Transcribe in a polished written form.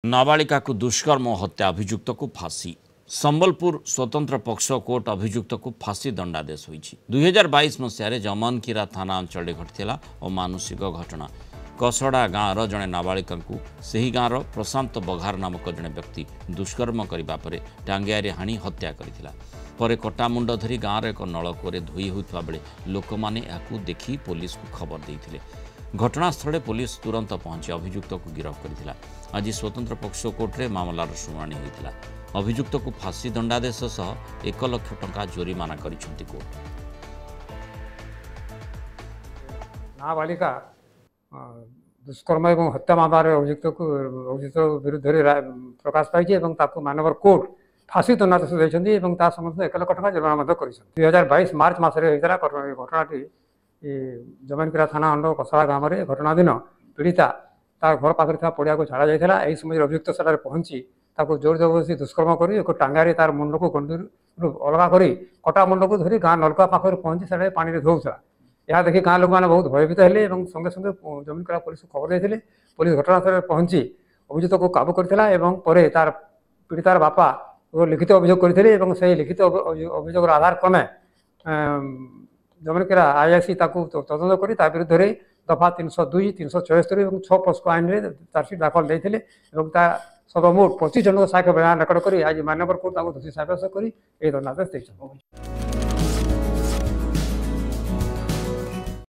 नाबालिका को दुष्कर्म और हत्या अभियुक्त को फांसी। संबलपुर स्वतंत्र पक्ष कोर्ट अभियुक्त को फांसी दंडादेश होईछि। 2022 मसीह जमनकीरा थाना अंचल घटिला और मानुषिक घटना। कसड़ा गाँवर जड़े नाबालिका को सही गाँवर प्रशांत बघार नामक जड़े व्यक्ति दुष्कर्म करने पर टांगिया हाणी हत्या करथिला। परे कटामुंड धरी गाँवर एक नलकूर धोई होता बेले लोक मैंने देखि पुलिस को खबर देते। घटनास्थल पुलिस तुरंत पहुंची अभियुक्त को गिरफ्त करथिला। आज स्वतंत्र पक्ष कोर्टे मामलार शुणाणी होता। अभियुक्त को फांसी दंडादेश सह 1 लाख टंका जोरिमाना करिसेंति कोर्ट। नाबालिका दुष्कर्म और हत्या मामलार अभियुक्त विरुद्ध प्रकाश पाई मानवर कोर्ट फांसी दंडादेश देते संबंध 1 लाख टंका जुर्माना कर 2022 मार्च मसरे घटनाटी जमनकीरा थाना अंडर कसड़ा गाँव में घटना दिन पीड़िता तार घर पाखे था पड़िया को छड़ा जाता। यही समय अभियुक्त सेठारे पहुंची जोर जबरदस्ती दुष्कर्म कर एक टांगारे तार मुंड को गंडीर अलग कर कटा मुंड को धरी गाँ नलका पाखे पहुंची से पानी में धोला। यह देखिए गाँ लोक मैंने बहुत भयभीत हेले संगे संगे जमनकीरा पुलिस को खबर देते। पुलिस घटनास्थल पहुंची अभियुक्त को काबू कर तार पीड़ितार बापा लिखित अभियोग करते से लिखित अभियोग आधार क्रमे जमनकीरा आईआईसी तदंत कर विरुद्ध में दफा 302, 374 और 6 पोस्को आईन में चार्जसीट दाखल देते सर्वमोट 25 जन साक्ष्य बयान रेकर्ड कर आज मानवर कोर्ट दोषी सब्यस्त कर दंडादेश।